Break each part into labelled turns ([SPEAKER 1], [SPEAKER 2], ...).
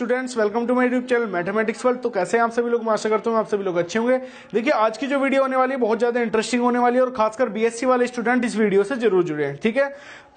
[SPEAKER 1] Students, welcome to my YouTube channel mathematics world. तो कैसे हैं आप सभी लोग? मैं आशा करता हूँ आप सभी लोग अच्छे होंगे। देखिए, आज की जो वीडियो होने वाली है बहुत ज्यादा इंटरेस्टिंग होने वाली है और खासकर बीएससी वाले स्टूडेंट इस वीडियो से जरूर जुड़े हैं। ठीक है,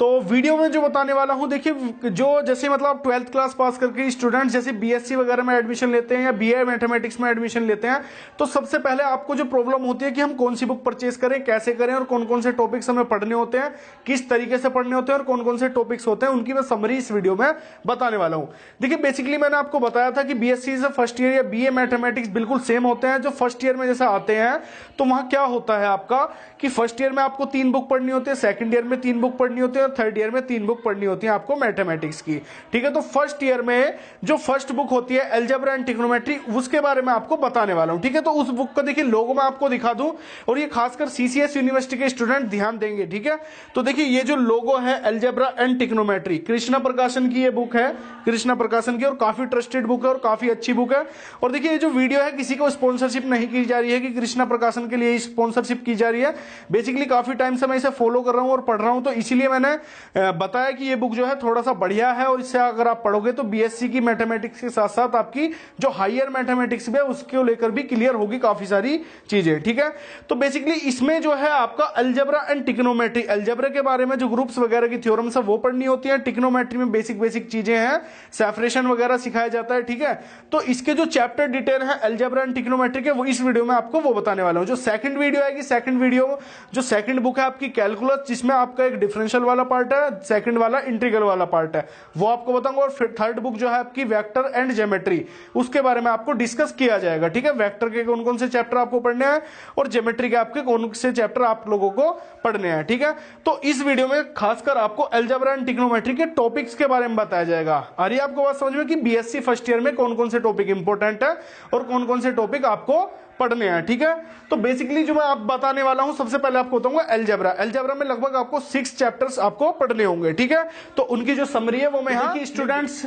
[SPEAKER 1] तो वीडियो में जो बताने वाला हूं, देखिए जो जैसे मतलब 12th क्लास पास करके स्टूडेंट जैसे बीएससी वगैरह में एडमिशन लेते हैं या बीए मैथमेटिक्स में एडमिशन लेते हैं, तो सबसे पहले आपको जो प्रॉब्लम होती है कि हम कौन सी बुक परचेज करें, कैसे करें और कौन कौन से टॉपिक्स हमें पढ़ने होते हैं, किस तरीके से पढ़ने होते हैं और कौन कौन से टॉपिक्स होते हैं, उनकी मैं समरी इस वीडियो में बताने वाला हूं। देखिए, बेसिकली मैंने आपको बताया था कि बीएससी से फर्स्ट ईयर या बीए मैथमेटिक्स बिल्कुल सेम होते हैं। जो फर्स्ट ईयर में जैसे आते हैं तो वहां क्या होता है आपका कि फर्स्ट ईयर में आपको 3 बुक पढ़नी होती है, सेकंड ईयर में 3 बुक पढ़नी होती है और थर्ड ईयर में 3 बुक पढ़नी होती है आपको मैथमेटिक्स की। ठीक है, तो फर्स्ट ईयर में जो फर्स्ट बुक होती है अलजेब्रा एंड ट्रिग्नोमेट्री, उसके बारे में आपको बताने वाला हूं। ठीक है, तो उस बुक का देखिए लोगो मैं आपको दिखा दूं और ये खासकर सीसीएस यूनिवर्सिटी के स्टूडेंट ध्यान देंगे। ठीक है, तो देखिए ये जो लोगो है अलजेब्रा एंड ट्रिग्नोमेट्री, कृष्णा प्रकाशन की ये बुक है, कृष्णा प्रकाशन की, और काफी ट्रस्टेड बुक है और काफी अच्छी बुक है। और देखिए ये जो वीडियो है किसी को स्पॉन्सरशिप नहीं की जा रही है कि कृष्णा प्रकाशन के लिए स्पॉन्सरशिप की जा रही है। बेसिकली काफी टाइम से मैं इसे फॉलो कर रहा हूं और पढ़ रहा हूं, तो इसीलिए मैंने बताया कि ये बुक जो है थोड़ा सा बढ़िया है और इससे अगर आप पढ़ोगे तो बीएससी की मैथमेटिक्स के साथ साथ आपकी जो हायर मैथमेटिक्स भी है उसको लेकर भी क्लियर होगी काफी सारी चीजें। ठीक है, तो बेसिकली इसमें जो है आपका अलजेब्रा एंड ट्रिग्नोमेट्री, अलजेब्रा के बारे में जो ग्रुप्स वगैरह की थ्योरम्स है वो पढ़नी होती है, ट्रिग्नोमेट्री में बेसिक बेसिक चीजें हैं, सेपरेशन वगैरह सिखाया जाता है। ठीक है, तो इसके जो चैप्टर डिटेल है अलजेब्रा एंड ट्रिग्नोमेट्री के, वो इस वीडियो में आपको वो बताने वाला हूं। जो सेकंड वीडियो आएगी, सेकंड वीडियो जो सेकंड बुक है आपकी कैलकुलस, जिसमें आपका एक डिफरेंशियल वाला पार्ट है, सेकंड वाला इंटीग्रल वाला पार्ट है, वो आपको बताऊंगा। और फिर थर्ड बुक जो है आपकी वेक्टर एंड ज्योमेट्री, उसके बारे में आपको डिस्कस किया जाएगा। ठीक है, वेक्टर के कौन कौन से चैप्टर आपको पढ़ने हैं और ज्योमेट्री के आपके कौन से चैप्टर आप लोगों को पढ़ने हैं। ठीक है, तो इस वीडियो में खासकर आपको अलजेब्रा एंड ट्रिग्नोमेट्री के टॉपिक्स के बारे में बताया जाएगा। आ रही है आपको बात समझ में कि बीएससी फर्स्ट ईयर में कौन कौन से टॉपिक इंपॉर्टेंट है और कौन कौन से टॉपिक आपको पढ़ने हैं। ठीक है, तो बेसिकली जो मैं आप बताने वाला हूं, सबसे पहले आपको बताऊंगा अलजेब्रा। अलजेब्रा में लगभग आपको 6 चैप्टर्स आपको पढ़ने होंगे। ठीक है, तो उनकी जो समरी है वो मैं यहाँ की स्टूडेंट्स,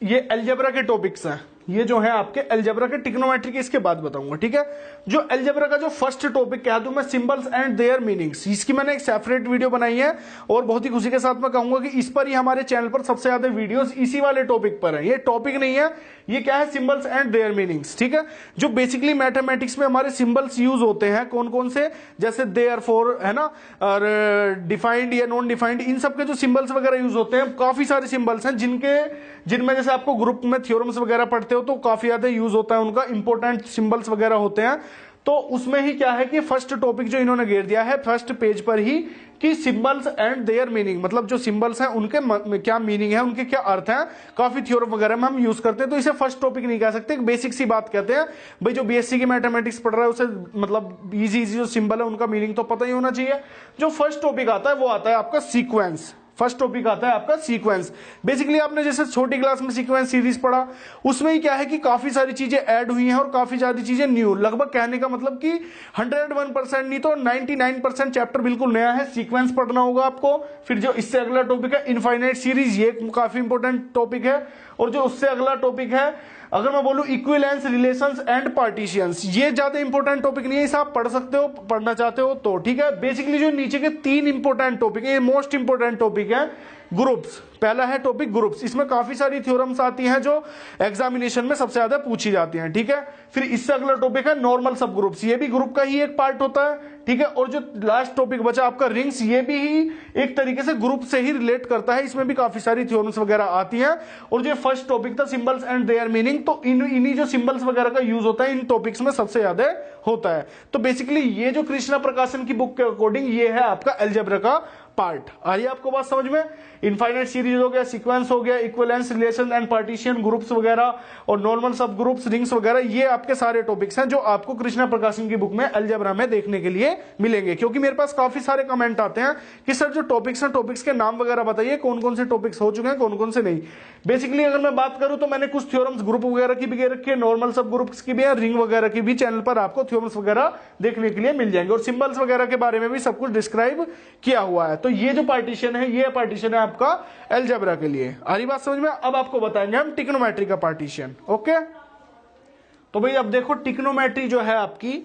[SPEAKER 1] ये अलजेब्रा के टॉपिक्स हैं, ये जो है आपके अलजेब्रा के, ट्रिग्नोमेट्री के इसके बाद बताऊंगा। ठीक है, जो अलजेब्रा का जो फर्स्ट टॉपिक कह दूं मैं, सिंबल्स एंड देयर मीनिंग्स, इसकी मैंने एक सेपरेट वीडियो बनाई है और बहुत ही खुशी के साथ मैं कहूंगा कि इस पर ही हमारे चैनल पर सबसे ज्यादा वीडियोस इसी वाले टॉपिक पर है। ये टॉपिक नहीं है, ये क्या है, सिंबल्स एंड देयर मीनिंग्स। ठीक है, जो बेसिकली मैथमेटिक्स में हमारे सिंबल्स यूज होते हैं कौन कौन से, जैसे देयरफॉर है ना, और डिफाइंड या नॉन डिफाइंड, इन सब के जो सिंबल्स वगैरह यूज होते हैं, काफी सारे सिंबल्स हैं जिनमें जैसे आपको ग्रुप में थ्योरम्स वगैरह पढ़ते हो तो काफी ज्यादा यूज होता है उनका, इंपॉर्टेंट सिंबल्स वगैरह होते हैं। तो उसमें ही क्या है कि फर्स्ट टॉपिक जो इन्होंने घेर दिया है फर्स्ट पेज पर ही कि सिंबल्स एंड देयर मीनिंग, मतलब जो सिंबल्स हैं उनके क्या मीनिंग है, उनके क्या अर्थ हैं, काफी थ्योरम वगैरह में हम यूज करते हैं। तो इसे फर्स्ट टॉपिक नहीं कह सकते, एक बेसिक सी बात कहते हैं भाई। जो बीएससी की मैथमेटिक्स पढ़ रहा है उसे मतलब इजी जो सिंबल है उनका मीनिंग तो पता ही होना चाहिए। जो फर्स्ट टॉपिक आता है वो आता है आपका सीक्वेंस। फर्स्ट टॉपिक आता है आपका सीक्वेंस। बेसिकली आपने जैसे छोटी क्लास में सीक्वेंस सीरीज पढ़ा, उसमें ही क्या है कि काफी सारी चीजें ऐड हुई हैं और काफी सारी चीजें न्यू, लगभग कहने का मतलब कि 101% नहीं तो 99% चैप्टर बिल्कुल नया है, सीक्वेंस पढ़ना होगा आपको। फिर जो इससे अगला टॉपिक है इनफाइनाइट सीरीज, ये काफी इंपॉर्टेंट टॉपिक है। और जो उससे अगला टॉपिक है, अगर मैं बोलूं इक्विवेलेंस, रिलेशंस एंड पार्टीशियंस, ये ज्यादा इंपॉर्टेंट टॉपिक नहीं है, इसे आप पढ़ सकते हो, पढ़ना चाहते हो तो। ठीक है, बेसिकली जो नीचे के 3 इंपॉर्टेंट टॉपिक है, ये मोस्ट इंपॉर्टेंट टॉपिक है। ग्रुप्स, पहला है टॉपिक ग्रुप्स, इसमें काफी सारी थ्योरम्स आती हैं जो एग्जामिनेशन में सबसे ज्यादा पूछी जाती हैं। ठीक है, फिर इससे अगला टॉपिक है नॉर्मल सब ग्रुप्स, ये भी ग्रुप का ही एक पार्ट होता है। ठीक है, और जो लास्ट टॉपिक बचा आपका रिंग्स, ये भी एक तरीके से ग्रुप से ही रिलेट करता है, इसमें भी काफी सारी थ्योरम्स वगैरह आती हैं। और जो फर्स्ट टॉपिक था सिंबल्स एंड देयर मीनिंग, तो इन्हीं जो सिंबल्स वगैरह का यूज होता है इन टॉपिक्स में सबसे ज्यादा होता है। तो बेसिकली ये जो कृष्णा प्रकाशन की बुक के अकॉर्डिंग ये है आपका अलजेब्रा का पार्ट। आ रही है आपको बात समझ में? इनफाइनाइट सीरीज हो गया, सीक्वेंस हो गया, equivalence, relation and partition, groups वगैरह और नॉर्मल सब ग्रुप्स, रिंग्स वगैरह, ये आपके सारे टॉपिक्स हैं जो आपको कृष्णा प्रकाशन की बुक में अलजेब्रा में देखने के लिए मिलेंगे। क्योंकि मेरे पास काफी सारे कमेंट आते हैं कि सर जो टॉपिक्स हैं, टॉपिक्स के नाम वगैरह बताइए, कौन कौन से टॉपिक्स हो चुके हैं, कौन कौन से नहीं। बेसिकली अगर मैं बात करूं तो मैंने कुछ थ्योरम्स ग्रुप वगैरह की भी रखी है, नॉर्मल सब ग्रुप्स की भी है, रिंग वगैरह की भी चैनल पर आपको थ्योरम्स वगैरह देखने के लिए मिल जाएंगे। और सिंबल्स वगैरह के बारे में भी सब कुछ डिस्क्राइब किया हुआ है। तो ये जो पार्टीशन है, ये पार्टीशन है आपका अलजेब्रा के लिए। आ रही बात समझ में? अब आपको बताएंगे हम ट्रिग्नोमेट्री का पार्टीशन। ओके, तो भाई अब देखो ट्रिग्नोमेट्री जो है आपकी,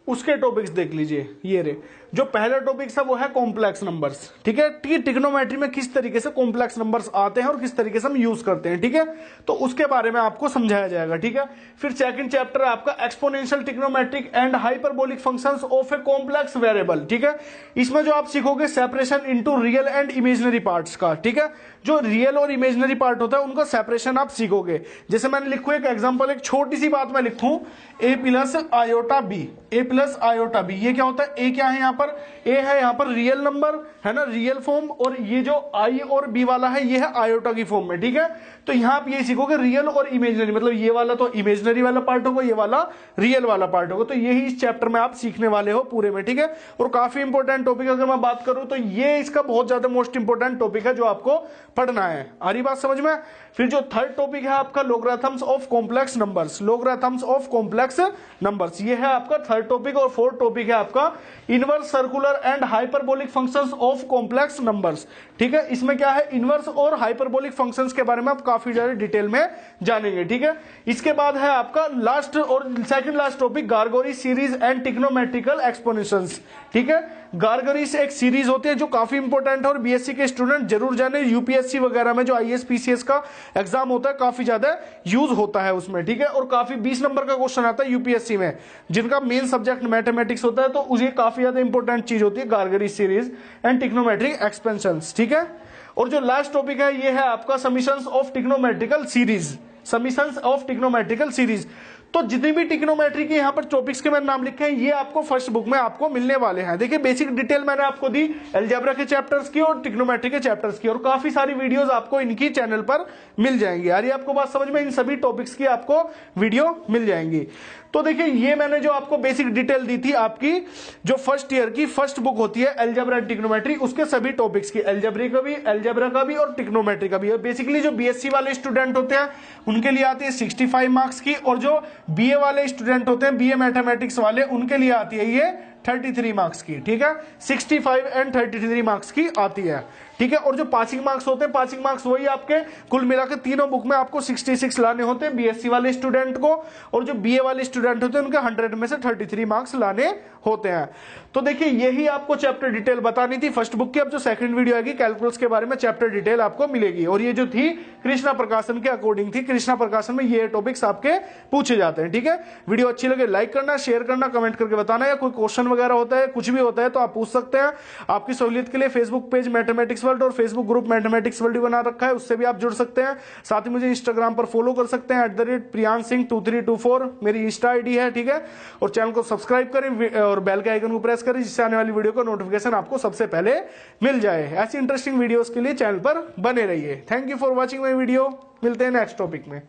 [SPEAKER 1] उसके टॉपिक्स देख लीजिए। ये रे जो पहला टॉपिक है वो है कॉम्प्लेक्स नंबर्स, ठीक है। ट्रिग्नोमेट्री में किस तरीके से कॉम्प्लेक्स नंबर्स आते हैं और किस तरीके से हम यूज करते हैं, ठीक है, तो उसके बारे में आपको समझाया जाएगा, ठीक है। फिर सेकंड चैप्टर है आपका exponential trigonometric and hyperbolic functions of a complex variable, ठीक है। इसमें जो आप सीखोगे separation into real and imaginary parts का, ठीक है। जो रियल और इमेजिनरी पार्ट होता है उनका सेपरेशन आप सीखोगे। जैसे मैंने लिखू एक एग्जांपल, एक छोटी सी बात मैं लिखूं, a plus iota b, a plus iota b, ये क्या होता है, a क्या है यहाँ पर, a है यहाँ पर रियल नंबर है ना, रियल फॉर्म, और ये जो i और b वाला है ये है आयोटा की फॉर्म में, ठीक है। तो यहाँ आप ये सीखोगे रियल और इमेजिनरी, मतलब ये वाला तो इमेजिनरी वाला पार्ट होगा, ये वाला रियल वाला पार्ट होगा। तो यही इस चैप्टर में आप सीखने वाले हो पूरे में, ठीक है। और काफी इंपॉर्टेंट टॉपिक अगर मैं बात करूं तो ये इसका बहुत ज्यादा मोस्ट इंपॉर्टेंट टॉपिक है जो आपको पढ़ना है। आ रही बात समझ में। फिर जो थर्ड टॉपिक है आपका logarithms of complex numbers, logarithms of complex numbers, ये है आपका थर्ड टॉपिक। और फोर्थ टॉपिक है आपका inverse circular and hyperbolic functions of complex numbers, ठीक है। इसमें क्या है, इनवर्स और हाइपरबोलिक फंक्शंस के बारे में आप काफी ज्यादा डिटेल में जानेंगे, ठीक है। इसके बाद है आपका लास्ट और second last topic Gregory series and trigonometrical exponentials, ठीक है। गारगोरीज एक सीरीज होती है जो काफी इंपॉर्टेंट है और बीएससी के स्टूडेंट जरूर जाने, यूपीएससी वगैरह में जो आईएएस पीसीएस का एग्जाम होता है काफी ज्यादा यूज होता है उसमें, ठीक है। और काफी 20 नंबर का क्वेश्चन आता है यूपीएससी में, जिनका मेन सब्जेक्ट मैथमेटिक्स होता है, तो उसे काफी ज्यादा इंपॉर्टेंट चीज होती है गारगोरीज सीरीज एंड ट्रिग्नोमेट्रिक एक्सपेंशंस, ठीक है। और जो लास्ट टॉपिक है ये है आपका summations of trigonometrical series, summations of trigonometrical series. तो जितनी भी ट्रिग्नोमेट्री के यहाँ पर टॉपिक्स के मैंने नाम लिखे हैं ये आपको फर्स्ट बुक में आपको मिलने वाले हैं। देखिए बेसिक डिटेल मैंने आपको दी अलजेब्रा के चैप्टर्स की और ट्रिग्नोमेट्री के चैप्टर्स की, और काफी सारी वीडियोस आपको इनकी चैनल पर मिल जाएंगी। यार ये आपको बात समझ में, इन सभी टॉपिक्स की आपको वीडियो मिल जाएंगी। तो देखिए ये मैंने जो आपको बेसिक डिटेल दी थी, आपकी जो फर्स्ट ईयर की फर्स्ट बुक होती है अलजेब्रा एंड ट्रिग्नोमेट्री, उसके सभी टॉपिक्स की, अलजेब्रा का भी और ट्रिग्नोमेट्री का भी। और बेसिकली जो बीएससी वाले स्टूडेंट होते हैं उनके लिए आती है 65 मार्क्स की, और जो बीए वाले स्टूडेंट होते हैं, बीए मैथमेटिक्स वाले, उनके लिए आती है ये 33 मार्क्स की, ठीक है। 65 एंड 33 मार्क्स की आती है, ठीक है। और जो पासिंग मार्क्स होते हैं, पासिंग मार्क्स वही आपके कुल मिलाकर तीनों बुक में आपको 66 लाने होते हैं बीएससी वाले स्टूडेंट को, और जो बीए वाले स्टूडेंट होते हैं उनके 100 में से 33 मार्क्स लाने होते हैं। तो देखिए यही आपको चैप्टर डिटेल बतानी थी फर्स्ट बुक की। अब जो सेकंड वीडियो आएगी कैलकुलस के बारे में चैप्टर डिटेल आपको मिलेगी, और ये जो थी कृष्णा प्रकाशन के अकॉर्डिंग थी, कृष्णा प्रकाशन में ये टॉपिक्स आपके पूछे जाते हैं, ठीक है। वीडियो अच्छी लगे लाइक करना, शेयर करना, कमेंट करके बताना, या कोई क्वेश्चन वगैरह होता है, कुछ भी होता है तो आप पूछ सकते हैं। आपकी सहूलियत के लिए फेसबुक पेज मैथमेटिक्स वर्ल्ड और फेसबुक ग्रुप मैथमेटिक्स वर्ल्ड बना रखा है, उससे भी आप जुड़ सकते हैं। साथ ही मुझे इंस्टाग्राम पर फॉलो कर सकते हैं @priyansh2324 मेरी इंस्टा आईडी है, ठीक है। और चैनल को सब्सक्राइब करें और बेल के आइकन को प्रेस करें, जिससे आने वाली वीडियो का नोटिफिकेशन आपको सबसे पहले मिल जाए। ऐसी इंटरेस्टिंग वीडियोस के लिए चैनल पर बने रहिए। Thank you for watching my video. मिलते हैं नेक्स्ट टॉपिक में।